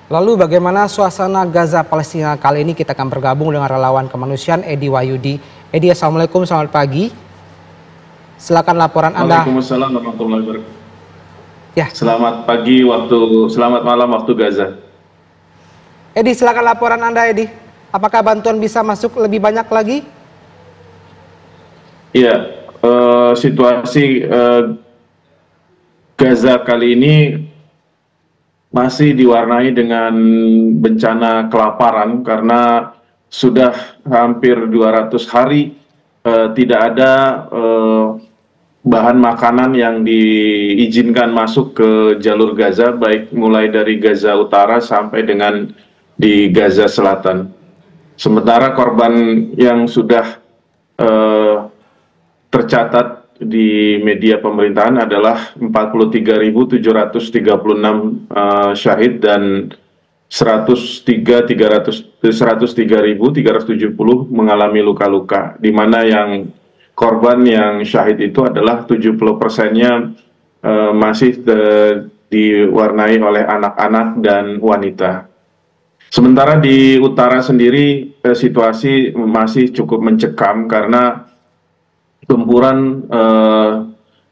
Lalu bagaimana suasana Gaza Palestina kali ini? Kita akan bergabung dengan relawan kemanusiaan Edi Wahyudi. Edi, assalamualaikum, selamat pagi. Silakan laporan Anda. Waalaikumsalam warahmatullahi wabarakatuh. Ya. Selamat malam waktu Gaza. Edi, silakan laporan Anda, Edi. Apakah bantuan bisa masuk lebih banyak lagi? Iya, situasi Gaza kali ini masih diwarnai dengan bencana kelaparan karena sudah hampir 200 hari tidak ada bahan makanan yang diizinkan masuk ke jalur Gaza, baik mulai dari Gaza Utara sampai dengan di Gaza Selatan. Sementara korban yang sudah tercatat di media pemerintahan adalah 43.736 syahid dan 103.370 mengalami luka-luka, di mana yang korban yang syahid itu adalah 70%-nya masih diwarnai oleh anak-anak dan wanita. Sementara di utara sendiri situasi masih cukup mencekam karena gempuran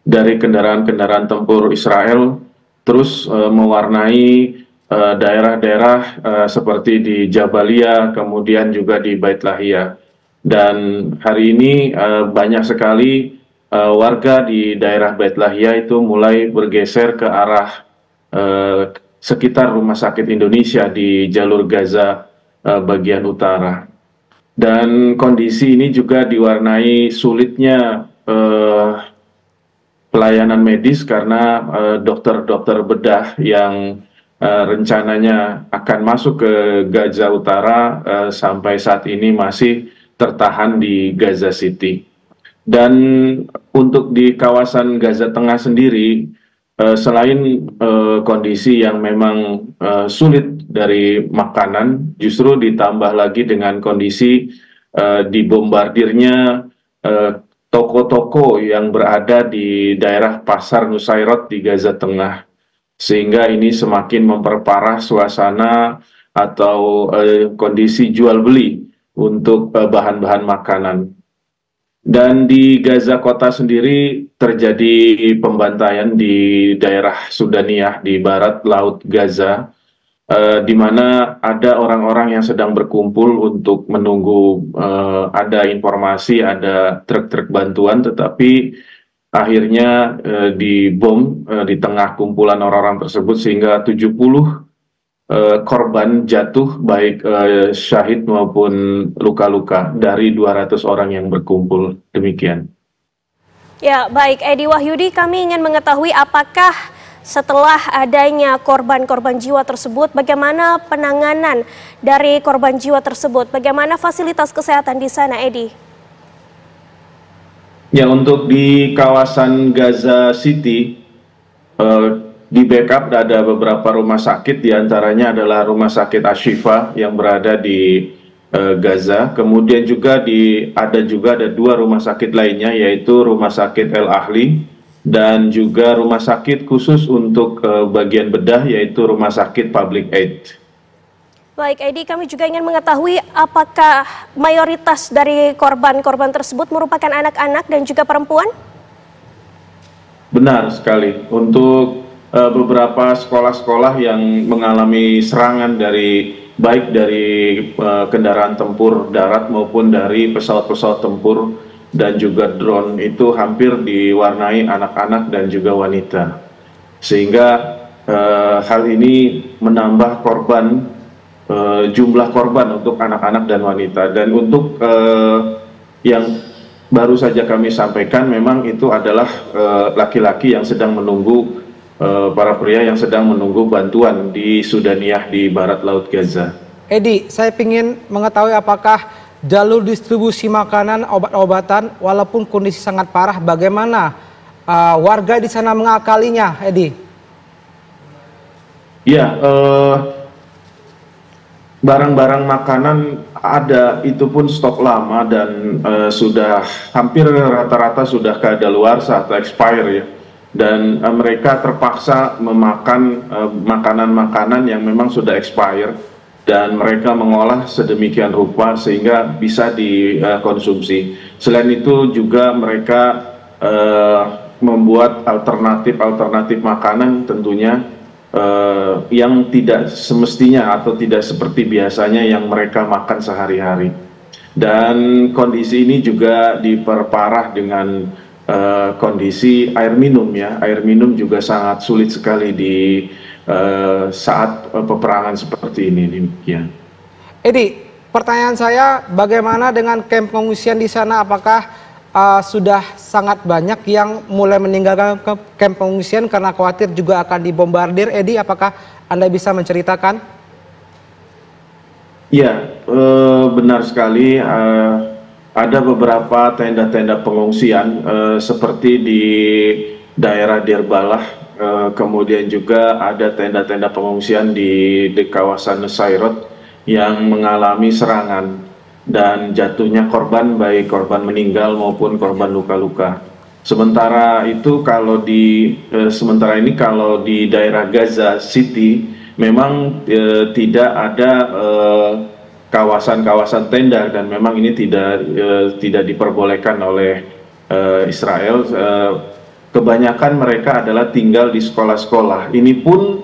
dari kendaraan-kendaraan tempur Israel terus mewarnai daerah-daerah seperti di Jabalia, kemudian juga di Bait Lahia. Dan hari ini banyak sekali warga di daerah Bait Lahia itu mulai bergeser ke arah sekitar Rumah Sakit Indonesia di jalur Gaza bagian utara. Dan kondisi ini juga diwarnai sulitnya pelayanan medis karena dokter-dokter bedah yang rencananya akan masuk ke Gaza Utara sampai saat ini masih tertahan di Gaza City. Dan untuk di kawasan Gaza Tengah sendiri, selain kondisi yang memang sulit dari makanan, justru ditambah lagi dengan kondisi dibombardirnya toko-toko yang berada di daerah Pasar Nusairot di Gaza Tengah, sehingga ini semakin memperparah suasana atau kondisi jual beli untuk bahan-bahan makanan. Dan di Gaza kota sendiri terjadi pembantaian di daerah Sudaniyah di barat laut Gaza, di mana ada orang-orang yang sedang berkumpul untuk menunggu ada informasi, ada truk-truk bantuan, tetapi akhirnya dibom di tengah kumpulan orang-orang tersebut sehingga 70 korban jatuh, baik syahid maupun luka-luka dari 200 orang yang berkumpul. Demikian. Ya, baik Edi Wahyudi, kami ingin mengetahui apakah setelah adanya korban-korban jiwa tersebut, bagaimana penanganan dari korban jiwa tersebut? Bagaimana fasilitas kesehatan di sana, Edi? Ya, untuk di kawasan Gaza City, di backup ada beberapa rumah sakit, diantaranya adalah Rumah Sakit Ashifa yang berada di Gaza. Kemudian juga ada dua rumah sakit lainnya, yaitu Rumah Sakit El Ahli dan juga rumah sakit khusus untuk bagian bedah, yaitu Rumah Sakit Public Aid. Baik Edi, kami juga ingin mengetahui apakah mayoritas dari korban-korban tersebut merupakan anak-anak dan juga perempuan? Benar sekali. Untuk beberapa sekolah-sekolah yang mengalami serangan baik dari kendaraan tempur darat maupun dari pesawat-pesawat tempur dan juga drone, itu hampir diwarnai anak-anak dan juga wanita, sehingga hal ini menambah jumlah korban untuk anak-anak dan wanita. Dan untuk yang baru saja kami sampaikan, memang itu adalah laki-laki yang sedang menunggu, para pria yang sedang menunggu bantuan di Sudaniyah di barat laut Gaza. Edi, saya ingin mengetahui apakah jalur distribusi makanan, obat-obatan, walaupun kondisi sangat parah, bagaimana warga di sana mengakalinya, Edi? Ya, barang-barang makanan ada, itu pun stok lama dan sudah hampir rata-rata sudah kadaluarsa atau expire ya. dan mereka terpaksa memakan makanan-makanan yang memang sudah expired dan mereka mengolah sedemikian rupa sehingga bisa dikonsumsi. Selain itu juga mereka membuat alternatif makanan tentunya yang tidak semestinya atau tidak seperti biasanya yang mereka makan sehari-hari. Dan kondisi ini juga diperparah dengan kondisi air minum ya. Air minum juga sangat sulit sekali di saat peperangan seperti ini. Demikian. Edi, pertanyaan saya, bagaimana dengan kamp pengungsian di sana? Apakah sudah sangat banyak yang mulai meninggalkan kamp pengungsian karena khawatir juga akan dibombardir? Edi, apakah Anda bisa menceritakan? Ya, benar sekali. Ada beberapa tenda-tenda pengungsian seperti di daerah Dirbalah, kemudian juga ada tenda-tenda pengungsian di kawasan Nusairot yang mengalami serangan dan jatuhnya korban, baik korban meninggal maupun korban luka-luka. Sementara itu kalau sementara ini kalau di daerah Gaza City memang tidak ada kawasan-kawasan tenda dan memang ini tidak diperbolehkan oleh Israel. Kebanyakan mereka adalah tinggal di sekolah-sekolah. Ini pun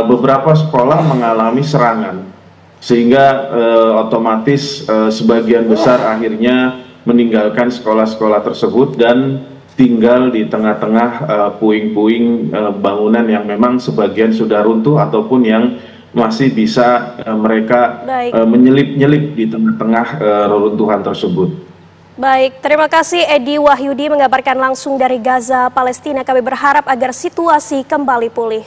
beberapa sekolah mengalami serangan sehingga otomatis sebagian besar akhirnya meninggalkan sekolah-sekolah tersebut dan tinggal di tengah-tengah puing-puing bangunan yang memang sebagian sudah runtuh ataupun yang masih bisa mereka menyelip-nyelip di tengah-tengah reruntuhan tersebut. Baik, terima kasih Edi Wahyudi mengabarkan langsung dari Gaza, Palestina. Kami berharap agar situasi kembali pulih.